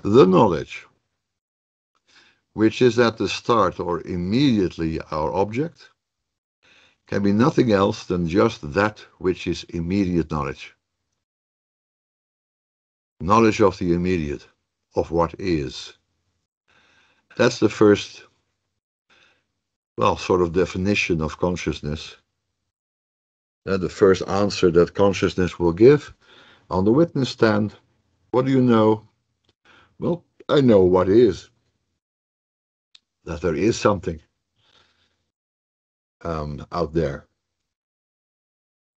The knowledge, which is at the start or immediately our object, can be nothing else than just that which is immediate knowledge. Knowledge of the immediate, of what is. That's the first, well, sort of definition of consciousness. The first answer that consciousness will give on the witness stand. What do you know? Well, I know what is. That there is something out there.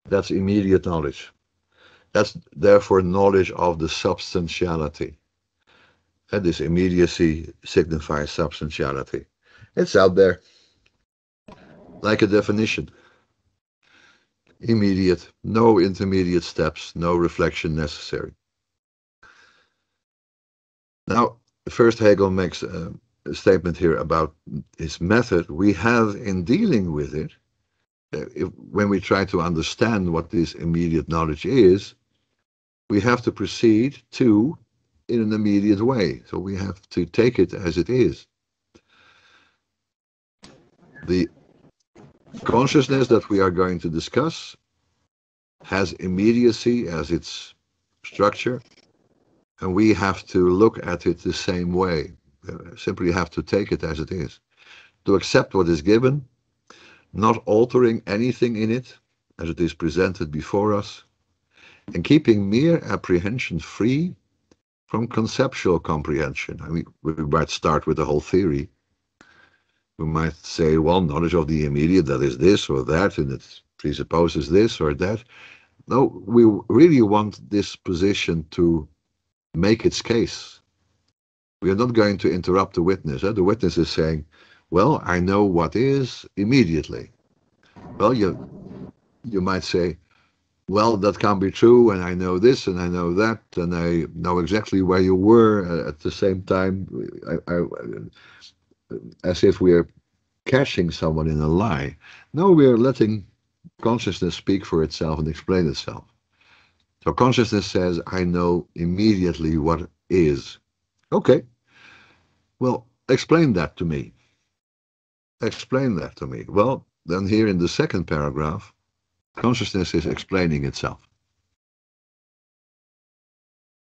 That's immediate knowledge. That's therefore knowledge of the substantiality. And this immediacy signifies substantiality. It's out there, like a definition. Immediate, no intermediate steps, no reflection necessary. Now, first Hegel makes a statement here about his method. We have in dealing with it, when we try to understand what this immediate knowledge is, we have to proceed in an immediate way. So we have to take it as it is. The consciousness that we are going to discuss has immediacy as its structure, and we have to look at it the same way. Simply have to take it as it is. To accept what is given, not altering anything in it as it is presented before us, and keeping mere apprehension free from conceptual comprehension. I mean, we might start with the whole theory. We might say, well, knowledge of the immediate, that is this or that, and it presupposes this or that. No, we really want this position to make its case. We are not going to interrupt the witness. The witness is saying, well, I know what is immediately. Well, you might say, well, that can't be true, and I know this, and I know that, and I know exactly where you were at the same time, as if we are catching someone in a lie. No, we are letting consciousness speak for itself and explain itself. So consciousness says, I know immediately what is. Okay, well, explain that to me. Explain that to me. Well, then here in the second paragraph, consciousness is explaining itself.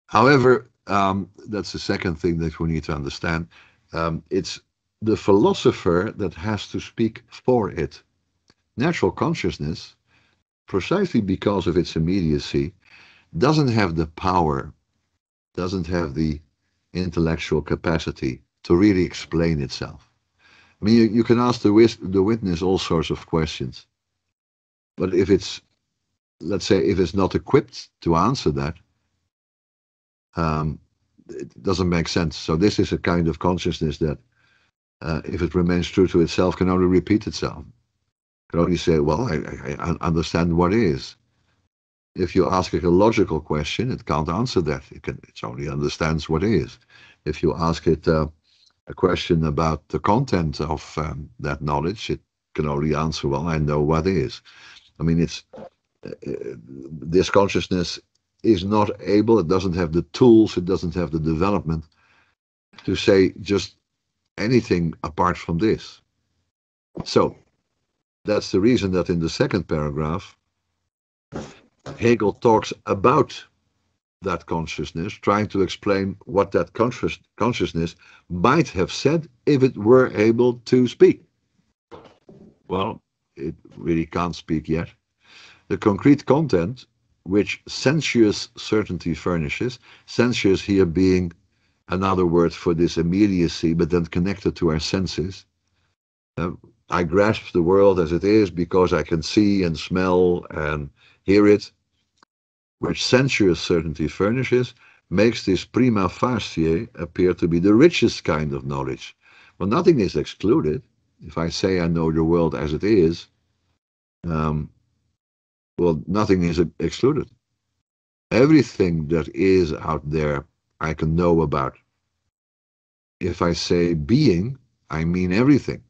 However, that's the second thing that we need to understand. It's the philosopher that has to speak for it. Natural consciousness, precisely because of its immediacy, doesn't have the power, doesn't have the intellectual capacity to really explain itself. I mean, you can ask the witness all sorts of questions, but if it's, let's say, if it's not equipped to answer that, it doesn't make sense. So this is a kind of consciousness that, if it remains true to itself, can only repeat itself. Can only say, well, I understand what is. If you ask it a logical question, it can't answer that. It only understands what is. If you ask it a question about the content of that knowledge, it can only answer, well, I know what is. I mean, this consciousness is not able, it doesn't have the tools, it doesn't have the development to say just anything apart from this. So, that's the reason that in the second paragraph, Hegel talks about that consciousness, trying to explain what that consciousness might have said if it were able to speak. Well, it really can't speak yet. The concrete content which sensuous certainty furnishes, sensuous here being another word for this immediacy, but then connected to our senses. I grasp the world as it is because I can see and smell and hear it, which sensuous certainty furnishes, makes this prima facie appear to be the richest kind of knowledge. Well, nothing is excluded. If I say I know the world as it is, well, nothing is excluded. Everything that is out there, I can know about. If I say being, I mean everything.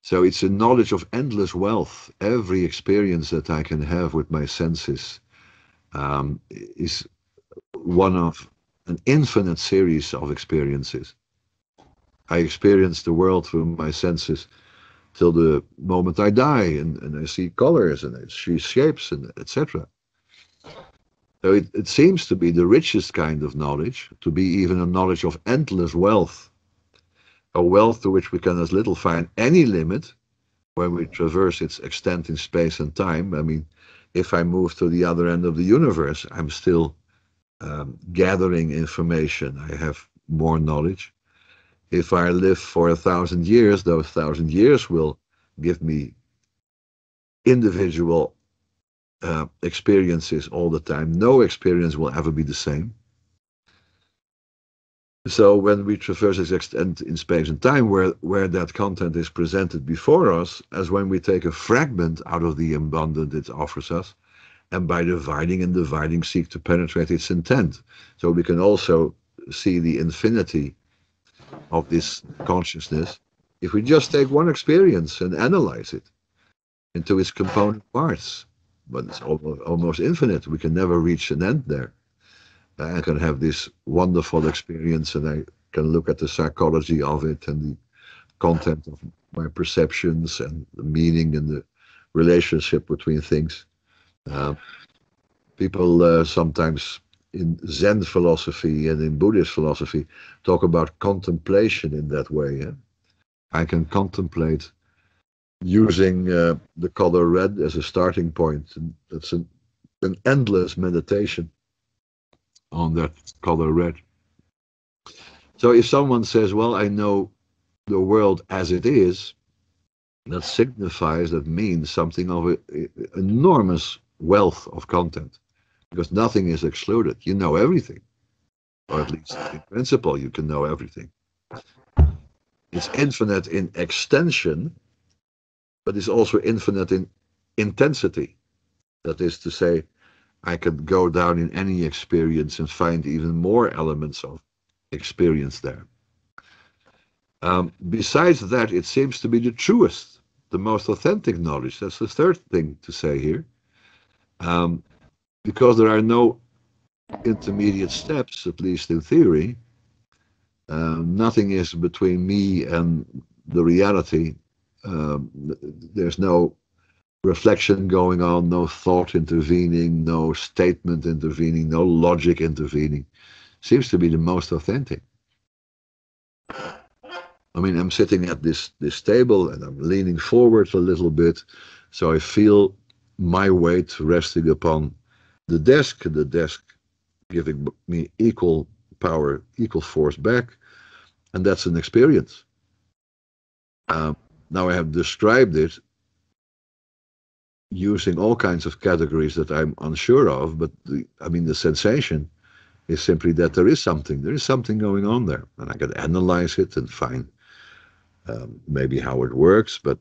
So it's a knowledge of endless wealth. Every experience that I can have with my senses is one of an infinite series of experiences. I experience the world through my senses till the moment I die, and I see colors and I see shapes and etc. So it seems to be the richest kind of knowledge, to be even a knowledge of endless wealth, a wealth to which we can as little find any limit when we traverse its extent in space and time. I mean, if I move to the other end of the universe, I'm still gathering information. I have more knowledge. If I live for 1,000 years, those 1,000 years will give me individual experiences all the time. No experience will ever be the same. So when we traverse this extent in space and time, where that content is presented before us, as when we take a fragment out of the abundant it offers us, and by dividing and dividing seek to penetrate its intent. So we can also see the infinity of this consciousness if we just take one experience and analyze it into its component parts. But it's almost infinite. We can never reach an end there. I can have this wonderful experience and I can look at the psychology of it and the content of my perceptions and the meaning and the relationship between things. Uh, People sometimes in Zen philosophy and in Buddhist philosophy talk about contemplation in that way. Yeah? I can contemplate using the color red as a starting point. And that's an endless meditation on that color red. So if someone says, well, I know the world as it is, that signifies, that means something of an enormous wealth of content, because nothing is excluded. You know everything, or at least in principle, you can know everything. It's infinite in extension, but it's also infinite in intensity. That is to say, I could go down in any experience and find even more elements of experience there. Besides that, it seems to be the truest, the most authentic knowledge. That's the third thing to say here. Because there are no intermediate steps, at least in theory, nothing is between me and the reality. There's no reflection going on, no thought intervening, no statement intervening, no logic intervening. Seems to be the most authentic. I mean, I'm sitting at this table and I'm leaning forward a little bit, so I feel my weight resting upon the desk giving me equal power, equal force back, and that's an experience. Now I have described it using all kinds of categories that I'm unsure of, but the sensation is simply that there is something going on there, and I can analyze it and find maybe how it works, but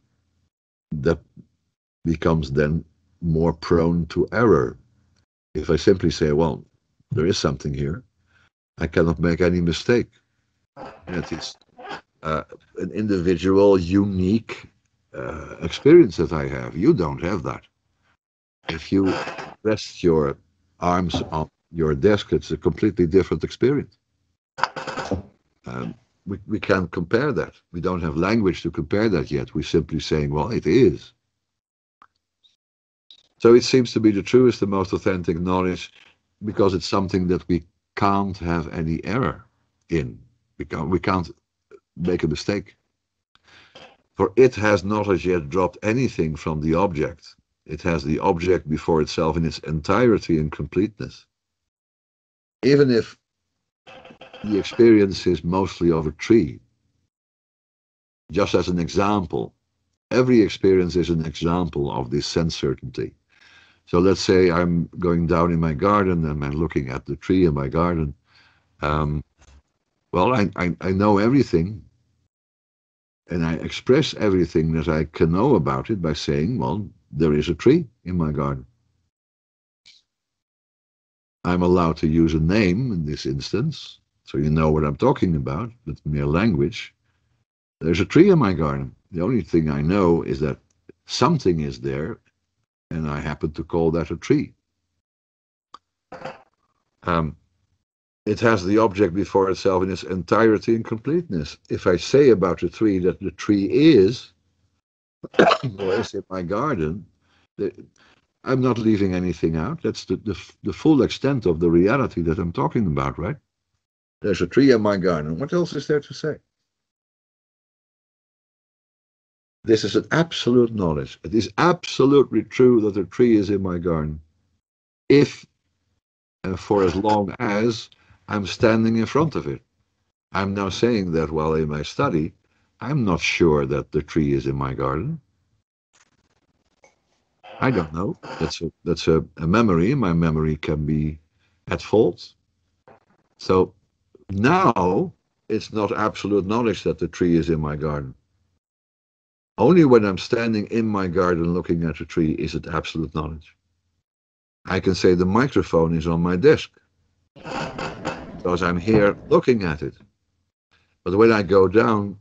that becomes then more prone to error. If I simply say, well, there is something here, I cannot make any mistake. And it is an individual, unique experience that I have. You don't have that. If you rest your arms on your desk, it's a completely different experience. Um, we can't compare that. We don't have language to compare that yet. We're simply saying, well, it is. So it seems to be the truest, the most authentic knowledge, because it's something that we can't have any error in. We can't make a mistake. For it has not as yet dropped anything from the object. It has the object before itself in its entirety and completeness. Even if the experience is mostly of a tree, just as an example, every experience is an example of this sense certainty. So let's say I'm going down in my garden and I'm looking at the tree in my garden. Well, I know everything, and I express everything that I can know about it by saying, well, there is a tree in my garden. I'm allowed to use a name in this instance, so you know what I'm talking about, with mere language. There's a tree in my garden. The only thing I know is that something is there, and I happen to call that a tree. it has the object before itself in its entirety and completeness. If I say about a tree that the tree is, or is in my garden, I'm not leaving anything out. That's the full extent of the reality that I'm talking about, right? There's a tree in my garden. What else is there to say? This is an absolute knowledge. It is absolutely true that a tree is in my garden. If and for as long as I'm standing in front of it. I'm now saying that while in my study, I'm not sure that the tree is in my garden. I don't know. That's a memory. My memory can be at fault. So now it's not absolute knowledge that the tree is in my garden. Only when I'm standing in my garden looking at a tree is it absolute knowledge. I can say the microphone is on my desk because I'm here looking at it. But when I go down,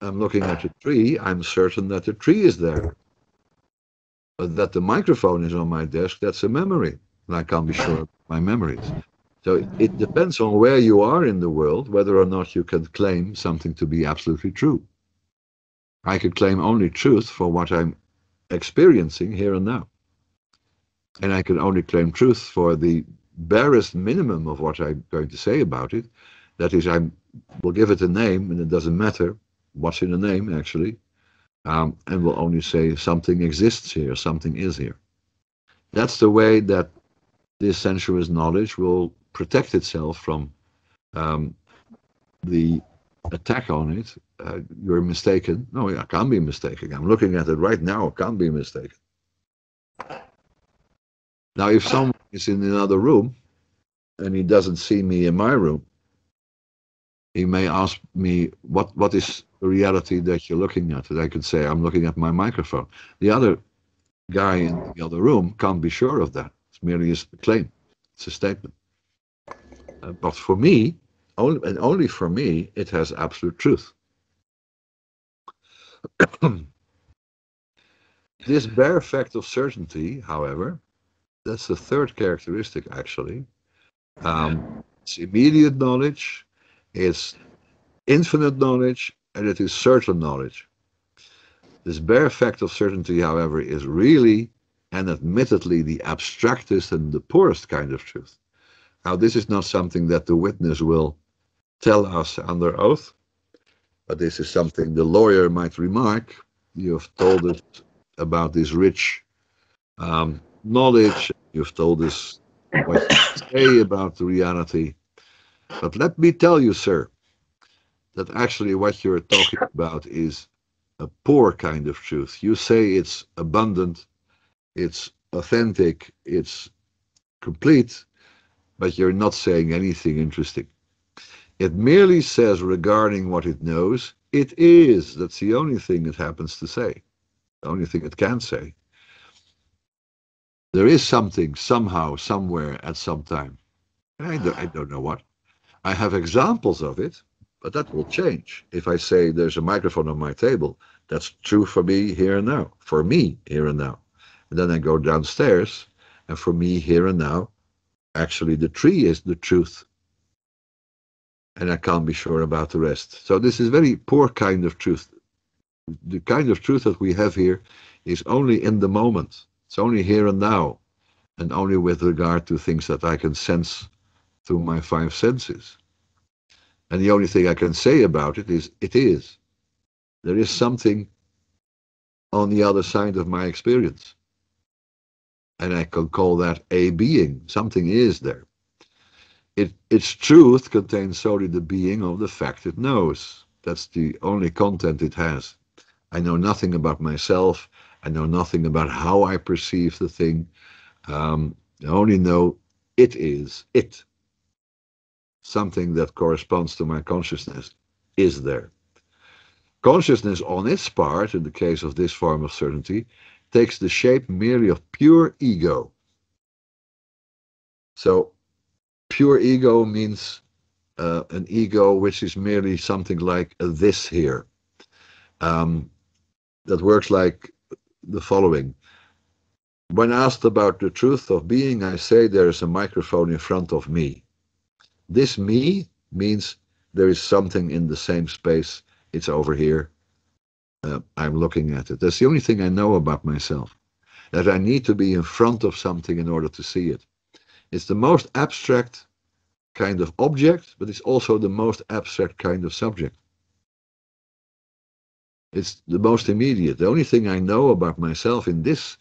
I'm looking at a tree, I'm certain that the tree is there. But that the microphone is on my desk, that's a memory. And I can't be sure of my memories. So it depends on where you are in the world, whether or not you can claim something to be absolutely true. I could claim only truth for what I'm experiencing here and now. And I can only claim truth for the barest minimum of what I'm going to say about it. That is, I will give it a name, and it doesn't matter what's in the name, actually. And will only say something exists here, something is here. That's the way that this sensuous knowledge will protect itself from the attack on it. You're mistaken. No, I can't be mistaken. I'm looking at it right now. I can't be mistaken. Now, if someone is in another room and he doesn't see me in my room, he may ask me, what is the reality that you're looking at? And I could say, I'm looking at my microphone. The other guy in the other room can't be sure of that. It's merely a claim. It's a statement. But for me, only for me, it has absolute truth. This bare fact of certainty, however, that's the third characteristic, actually. It's immediate knowledge, it's infinite knowledge, and it is certain knowledge. This bare fact of certainty, however, is really and admittedly the abstractest and the poorest kind of truth. Now, this is not something that the witness will tell us under oath, but this is something the lawyer might remark. You have told us about this rich knowledge, you've told us what you say about the reality. But let me tell you, sir, that actually what you're talking about is a poor kind of truth. You say it's abundant, it's authentic, it's complete, but you're not saying anything interesting. It merely says regarding what it knows, it is. That's the only thing it happens to say, the only thing it can say. There is something, somehow, somewhere, at some time. I don't know what. I have examples of it, but that will change. If I say there's a microphone on my table, that's true for me here and now, for me here and now. And then I go downstairs, and for me here and now, actually the tree is the truth. And I can't be sure about the rest. So this is very poor kind of truth. The kind of truth that we have here is only in the moment. It's only here and now, and only with regard to things that I can sense through my five senses. And the only thing I can say about it is, it is. There is something on the other side of my experience. And I can call that a being. Something is there. Its truth contains solely the being of the fact it knows. That's the only content it has. I know nothing about myself. I know nothing about how I perceive the thing. I only know it is it. Something that corresponds to my consciousness is there. Consciousness on its part, in the case of this form of certainty, takes the shape merely of pure ego. So pure ego means an ego which is merely something like a this here. That works like the following. When asked about the truth of being, I say there is a microphone in front of me. This me means there is something in the same space. It's over here. I'm looking at it. That's the only thing I know about myself, that I need to be in front of something in order to see it. It's the most abstract kind of object, but it's also the most abstract kind of subject. It's the most immediate. The only thing I know about myself in this,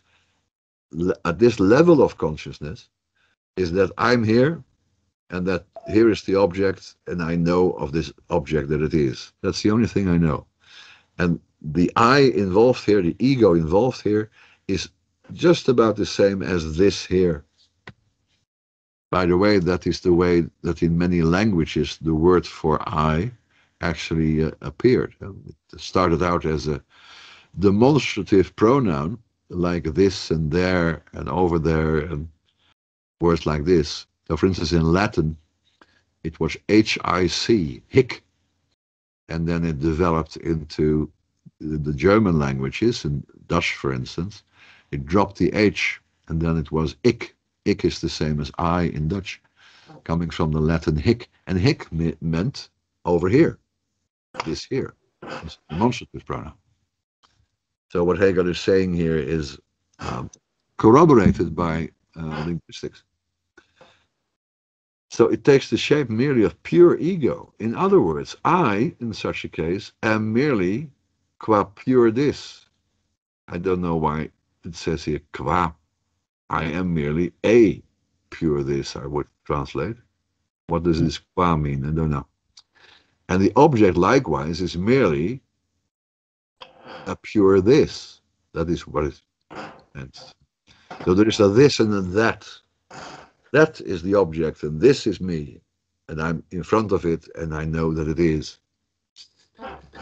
at this level of consciousness, is that I'm here, and that here is the object, and I know of this object that it is. That's the only thing I know. And the I involved here, the ego involved here, is just about the same as this here. By the way, that is the way that in many languages the word for I actually appeared. It started out as a demonstrative pronoun, like this and there and over there, and words like this. So, for instance, in Latin, it was H-I-C, hic, and then it developed into the German languages, in Dutch, for instance. It dropped the H, and then it was ik. Ik is the same as I in Dutch, coming from the Latin hic, and hic meant over here, this here, this demonstrative pronoun. So what Hegel is saying here is corroborated by linguistics. So it takes the shape merely of pure ego. In other words, I, in such a case, am merely qua pure this. I don't know why it says here qua. I am merely a pure this, I would translate. What does this qua mean? I don't know. And the object, likewise, is merely a pure this. That is what it meant. So there is a this and a that. That is the object, and this is me. And I'm in front of it, and I know that it is.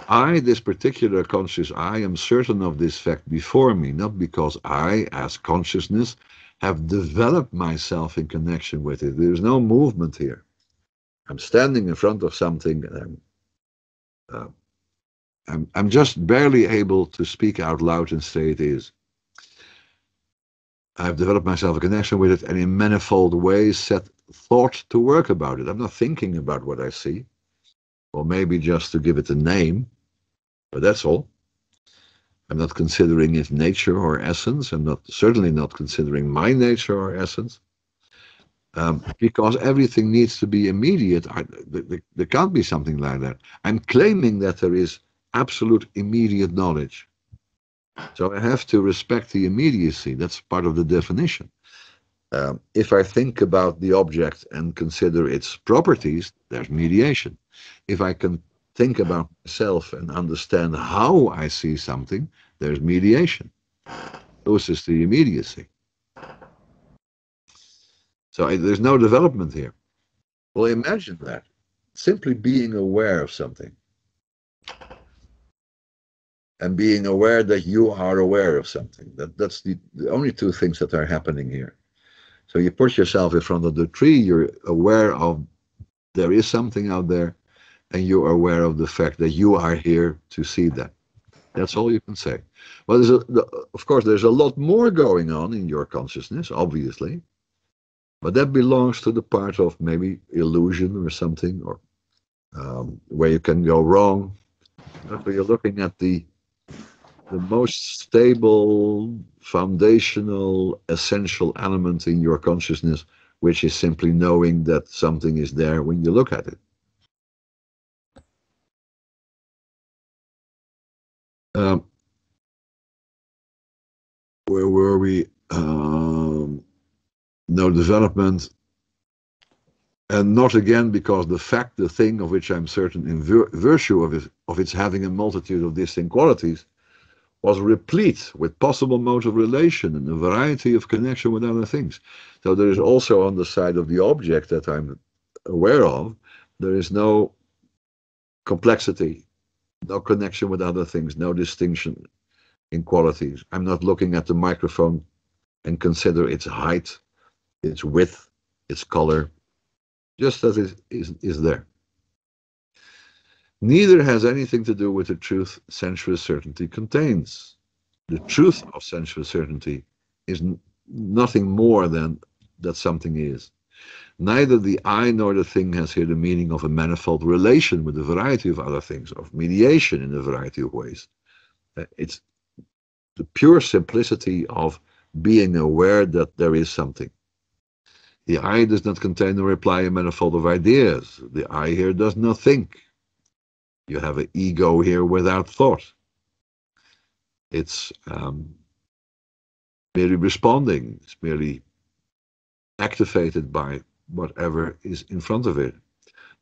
I, this particular conscious I, am certain of this fact before me, not because I, as consciousness, have developed myself in connection with it. There is no movement here. I'm standing in front of something, and I'm just barely able to speak out loud and say it is. I've developed myself a connection with it, and in manifold ways set thought to work about it. I'm not thinking about what I see, or maybe just to give it a name, but that's all. I'm not considering its nature or essence. I'm certainly not considering my nature or essence, because everything needs to be immediate. There can't be something like that. I'm claiming that there is absolute immediate knowledge. So I have to respect the immediacy. That's part of the definition. If I think about the object and consider its properties, there's mediation. If I can think about myself and understand how I see something, there's mediation. This is the immediacy. So there's no development here. Well, imagine that. Simply being aware of something. And being aware that you are aware of something. That's the only two things that are happening here. So you put yourself in front of the tree, you're aware of there is something out there, and you're aware of the fact that you are here to see that. That's all you can say. Well, of course, there's a lot more going on in your consciousness, obviously, but that belongs to the part of maybe illusion or something, or where you can go wrong. So you're looking at the most stable, foundational, essential element in your consciousness, which is simply knowing that something is there when you look at it. Where were we? No development. And not again because the thing of which I'm certain in virtue of its having a multitude of distinct qualities, was replete with possible modes of relation and a variety of connection with other things. So there is also on the side of the object that I'm aware of, there is no complexity, no connection with other things, no distinction in qualities. I'm not looking at the microphone and consider its height, its width, its color, just as it is there. Neither has anything to do with the truth sensuous certainty contains. The truth of sensuous certainty is nothing more than that something is. Neither the I nor the thing has here the meaning of a manifold relation with a variety of other things, of mediation in a variety of ways. It's the pure simplicity of being aware that there is something. The I does not contain or imply a manifold of ideas. The I here does not think. You have an ego here without thought. It's merely responding. It's merely activated by whatever is in front of it.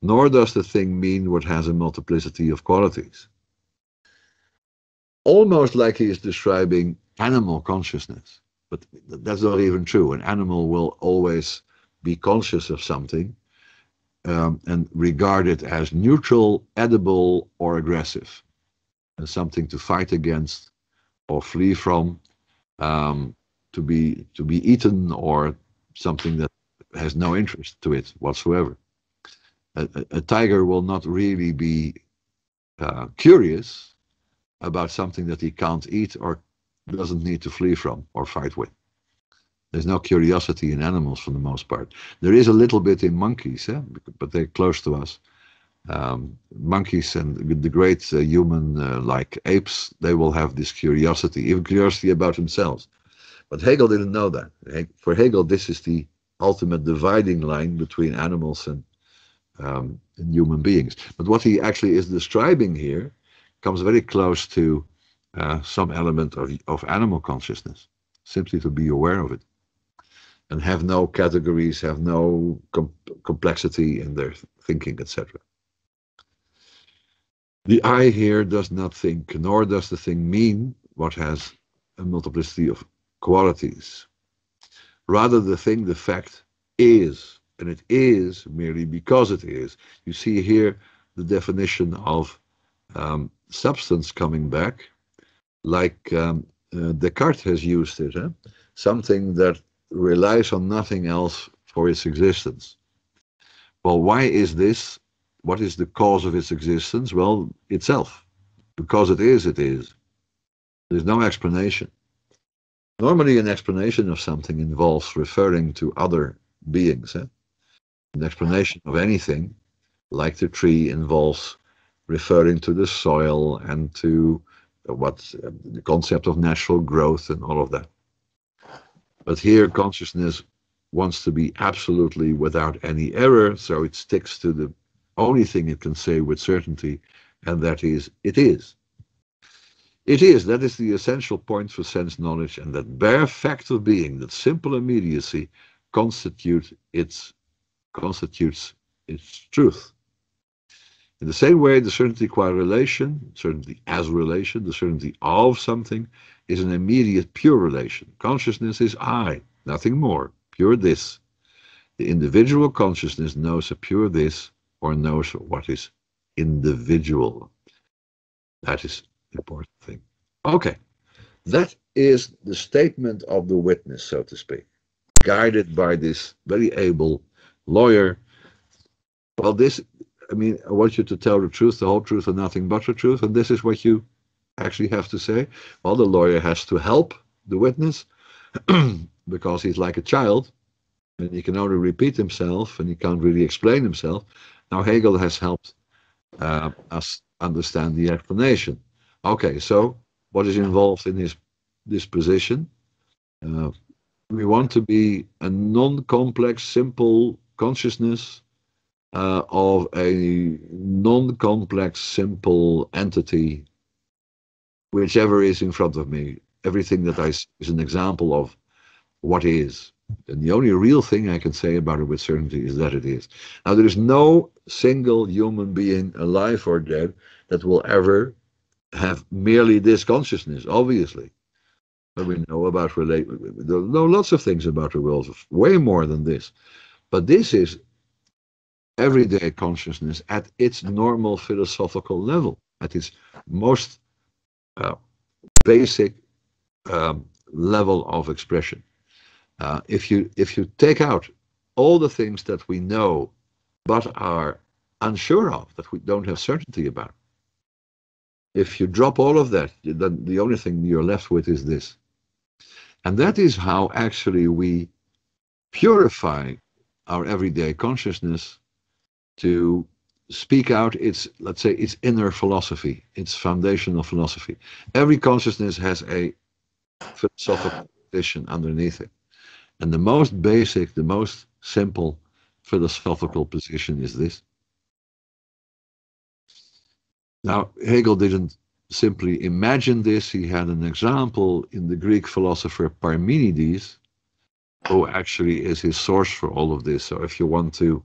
Nor does the thing mean what has a multiplicity of qualities. Almost like he is describing animal consciousness. But that's not even true. An animal will always be conscious of something and regard it as neutral, edible, or aggressive. And something to fight against or flee from, to be eaten, or something that has no interest to it whatsoever. A tiger will not really be curious about something that he can't eat or doesn't need to flee from or fight with. There's no curiosity in animals for the most part. There is a little bit in monkeys, but they're close to us. Monkeys and the great human-like apes, they will have this curiosity, even curiosity about themselves. But Hegel didn't know that. For Hegel, this is the ultimate dividing line between animals and human beings. But what he actually is describing here comes very close to some element of animal consciousness, simply to be aware of it and have no categories, have no complexity in their thinking, etc. The I here does not think, nor does the thing mean what has a multiplicity of qualities. Rather, the thing, the fact, is, and it is merely because it is. You see here the definition of substance coming back, like Descartes has used it, something that relies on nothing else for its existence. Well, why is this? What is the cause of its existence? Well, itself. Because it is, it is. There's no explanation. Normally, an explanation of something involves referring to other beings. An explanation of anything, like the tree, involves referring to the soil and to the concept of natural growth and all of that. But here, consciousness wants to be absolutely without any error, so it sticks to the only thing it can say with certainty, and that is, it is. It is, that is the essential point for sense knowledge, and that bare fact of being, that simple immediacy, constitutes its truth. In the same way, the certainty qua relation, certainty as relation, the certainty of something, is an immediate pure relation. Consciousness is I, nothing more, pure this. The individual consciousness knows a pure this, or knows what is individual. That is the important thing. Okay, that is the statement of the witness, so to speak, guided by this very able lawyer. Well, I want you to tell the truth, the whole truth, and nothing but the truth, and this is what you actually have to say. Well, the lawyer has to help the witness because he's like a child, and he can only repeat himself, and he can't really explain himself. Now, Hegel has helped us understand the explanation. Okay, so what is involved in this position? We want to be a non-complex, simple consciousness of a non-complex, simple entity, whichever is in front of me. Everything that I see is an example of what is. And the only real thing I can say about it with certainty is that it is. Now, there is no single human being, alive or dead, that will ever have merely this consciousness, obviously. But we know about we know lots of things about the world, way more than this. But this is everyday consciousness at its normal philosophical level, at its most basic level of expression. If you take out all the things that we know but are unsure of, that we don't have certainty about, if you drop all of that, then the only thing you're left with is this. And that is how actually we purify our everyday consciousness to speak out its, let's say, its inner philosophy, its foundational philosophy. Every consciousness has a philosophical position underneath it. And the most basic, the most simple philosophical position is this. Now, Hegel didn't simply imagine this. He had an example in the Greek philosopher Parmenides, who actually is his source for all of this. So if you want to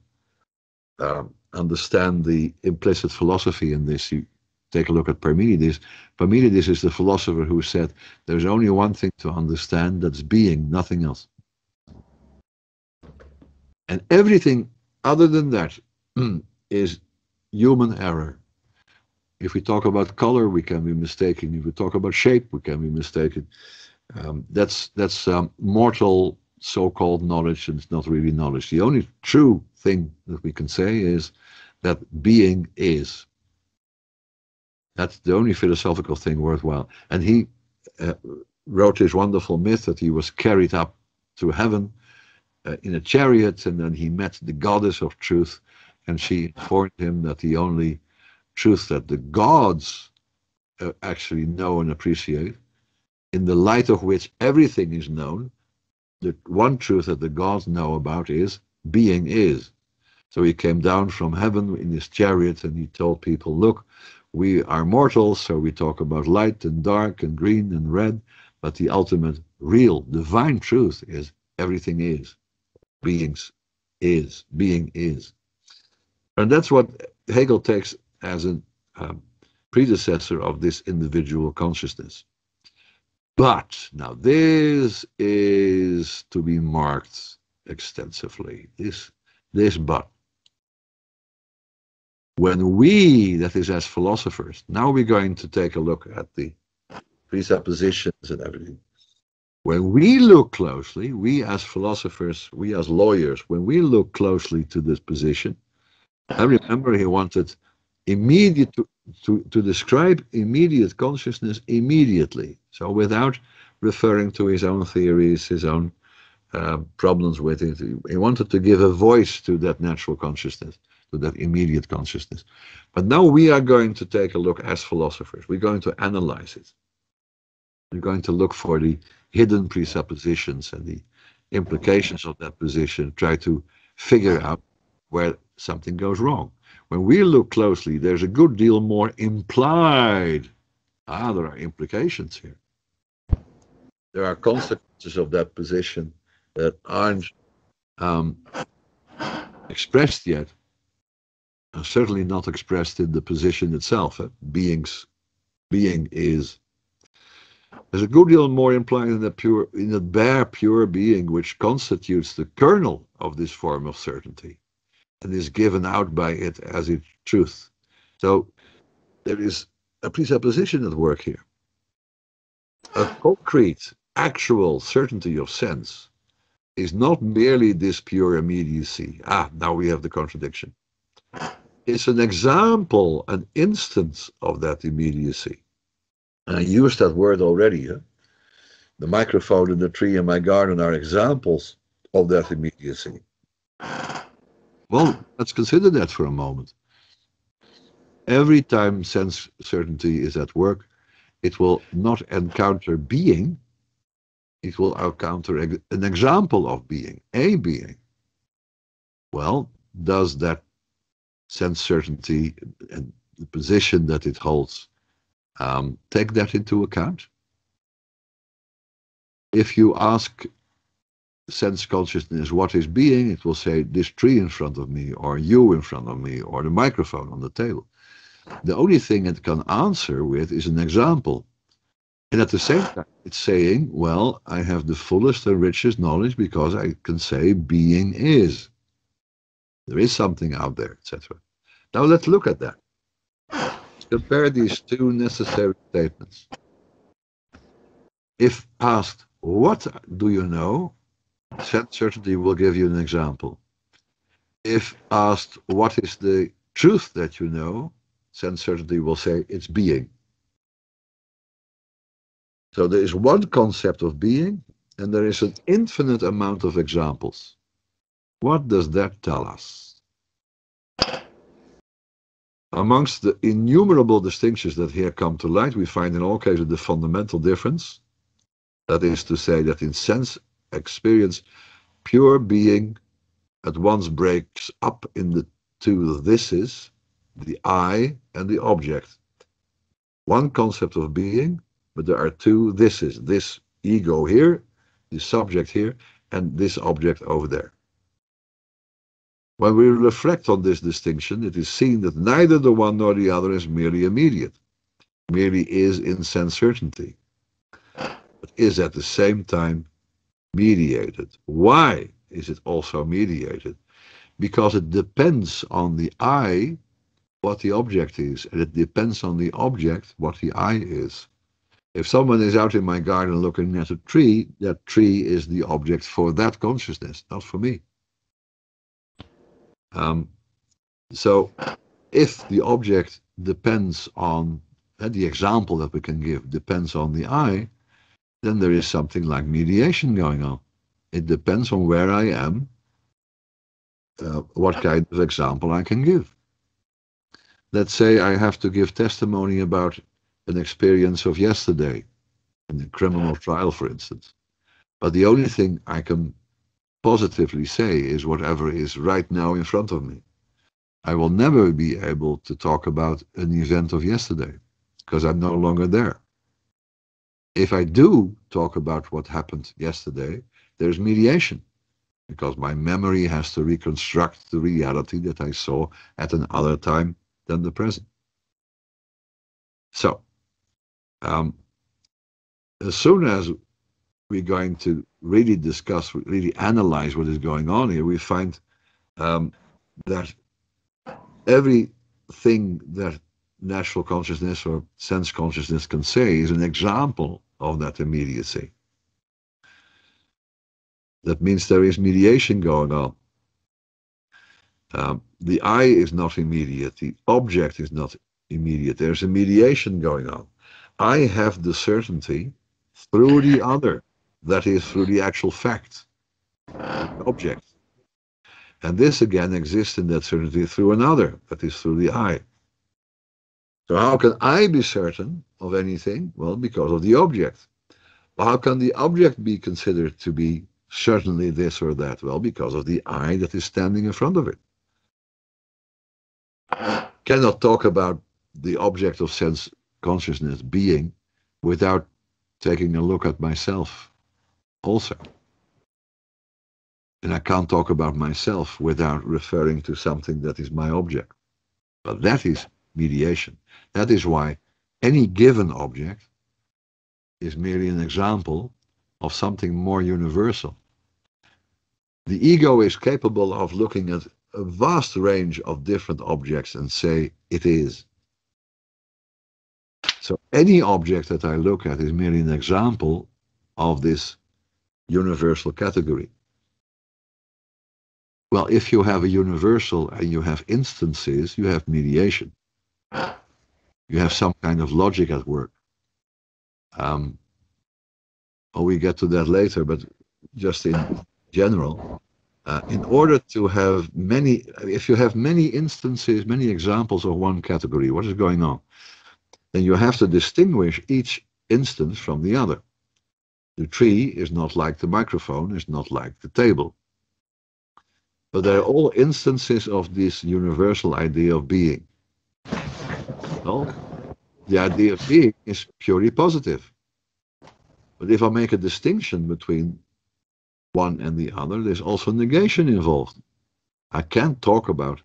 understand the implicit philosophy in this, you take a look at Parmenides. Parmenides is the philosopher who said there's only one thing to understand, that's being, nothing else. And everything other than that is human error. If we talk about color, we can be mistaken. If we talk about shape, we can be mistaken. That's mortal so-called knowledge, and it's not really knowledge. The only true thing that we can say is that being is. That's the only philosophical thing worthwhile. And he wrote this wonderful myth that he was carried up to heaven in a chariot, and then he met the goddess of truth, and she informed him that the only truth that the gods actually know and appreciate, in the light of which everything is known, the one truth that the gods know about is being is. So he came down from heaven in his chariot and he told people, look, we are mortals, so we talk about light and dark and green and red, but the ultimate, real, divine truth is everything is. Beings is. Being is. And that's what Hegel takes as a predecessor of this individual consciousness. But now this is to be marked extensively. This but. When we, that is as philosophers, now we're going to take a look at the presuppositions and everything. When we look closely, we as philosophers, we as lawyers, when we look closely to this position, I remember he wanted immediate to describe immediate consciousness immediately. So without referring to his own theories, his own problems with it. He wanted to give a voice to that natural consciousness, to that immediate consciousness. But now we are going to take a look as philosophers. We're going to analyze it. We're going to look for the hidden presuppositions and the implications of that position, try to figure out where something goes wrong. When we look closely, there's a good deal more implied. There are implications here. There are consequences of that position that aren't expressed yet, and certainly not expressed in the position itself. Being is. There's a good deal more implied in that bare pure being, which constitutes the kernel of this form of certainty, and is given out by it as its truth. So there is a presupposition at work here. A concrete, actual certainty of sense is not merely this pure immediacy. Now we have the contradiction. It's an example, an instance of that immediacy. And I used that word already. The microphone and the tree in my garden are examples of that immediacy. Well, let's consider that for a moment. Every time sense certainty is at work, it will not encounter being, it will encounter an example of being, a being. Well, does that sense certainty and the position that it holds take that into account? If you ask sense consciousness what is being, it will say this tree in front of me, or you in front of me, or the microphone on the table. The only thing it can answer with is an example. And at the same time, it's saying, well, I have the fullest and richest knowledge because I can say being is. There is something out there, etc. Now let's look at that. Let's compare these two necessary statements. If asked, what do you know? Sense certainty will give you an example. If asked, what is the truth that you know? Sense certainty will say, it's being. So there is one concept of being, and there is an infinite amount of examples. What does that tell us? Amongst the innumerable distinctions that here come to light, we find in all cases the fundamental difference. That is to say that in sense experience, pure being at once breaks up in the two thises, the I and the object. One concept of being, but there are two thises, this ego here, the subject here, and this object over there. When we reflect on this distinction, it is seen that neither the one nor the other is merely immediate, merely is in sense certainty, but is at the same time mediated. Why is it also mediated? Because it depends on the I what the object is, and it depends on the object what the I is. If someone is out in my garden looking at a tree, that tree is the object for that consciousness, not for me. So if the object depends on, the example that we can give depends on the I, then there is something like mediation going on. It depends on where I am, what kind of example I can give. Let's say I have to give testimony about an experience of yesterday, in a criminal trial, for instance. But the only thing I can positively say is whatever is right now in front of me. I will never be able to talk about an event of yesterday because I'm no longer there. If I do talk about what happened yesterday, there's mediation because my memory has to reconstruct the reality that I saw at another time than the present. So, as soon as we're going to really discuss, really analyze what is going on here, we find that everything that natural consciousness or sense consciousness can say is an example of that immediacy. That means there is mediation going on. The I is not immediate. The object is not immediate. There's a mediation going on. I have the certainty through the other, that is, through the actual fact, the object. And this again exists in that certainty through another, that is, through the I. So how can I be certain of anything? Well, because of the object. Well, how can the object be considered to be certainly this or that? Well, because of the I that is standing in front of it. Cannot talk about the object of sense consciousness being without taking a look at myself also. And I can't talk about myself without referring to something that is my object. But that is mediation. That is why any given object is merely an example of something more universal. The ego is capable of looking at a vast range of different objects and say, it is. So any object that I look at is merely an example of this universal category. Well, if you have a universal and you have instances, you have mediation. You have some kind of logic at work. We get to that later, but just in general, in order to have many, if you have many instances, many examples of one category, what is going on? Then you have to distinguish each instance from the other. The tree is not like the microphone, is not like the table. But they're all instances of this universal idea of being. Well, the idea of being is purely positive. But if I make a distinction between one and the other, there's also negation involved. I can't talk about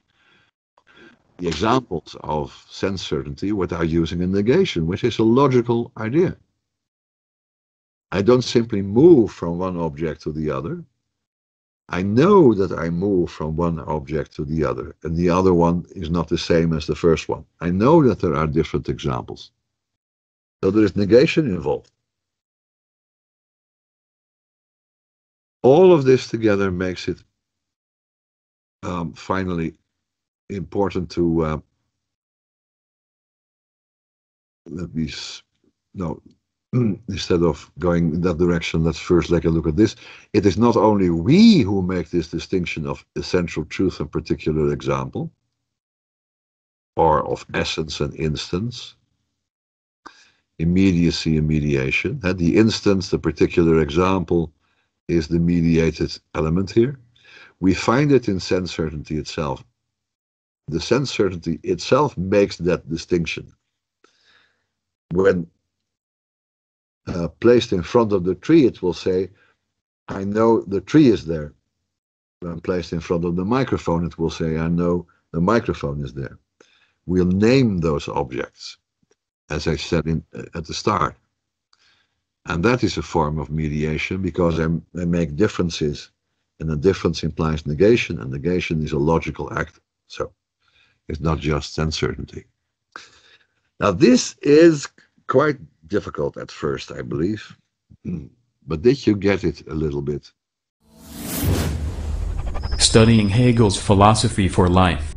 the examples of sense certainty without using a negation, which is a logical idea. I don't simply move from one object to the other. I know that I move from one object to the other, and the other one is not the same as the first one. I know that there are different examples. So there is negation involved. All of this together makes it finally important to instead of going in that direction, let's first take a look at this. It is not only we who make this distinction of essential truth and particular example, or of essence and instance, immediacy and mediation. The instance, the particular example, is the mediated element here. We find it in sense certainty itself. The sense certainty itself makes that distinction. When placed in front of the tree, it will say, I know the tree is there. When placed in front of the microphone, it will say, I know the microphone is there. We'll name those objects, as I said at the start. And that is a form of mediation, because I make differences, and a difference implies negation, and negation is a logical act. So it's not just sense certainty. Now, this is quite difficult at first, I believe. But did you get it a little bit? Studying Hegel's philosophy for life.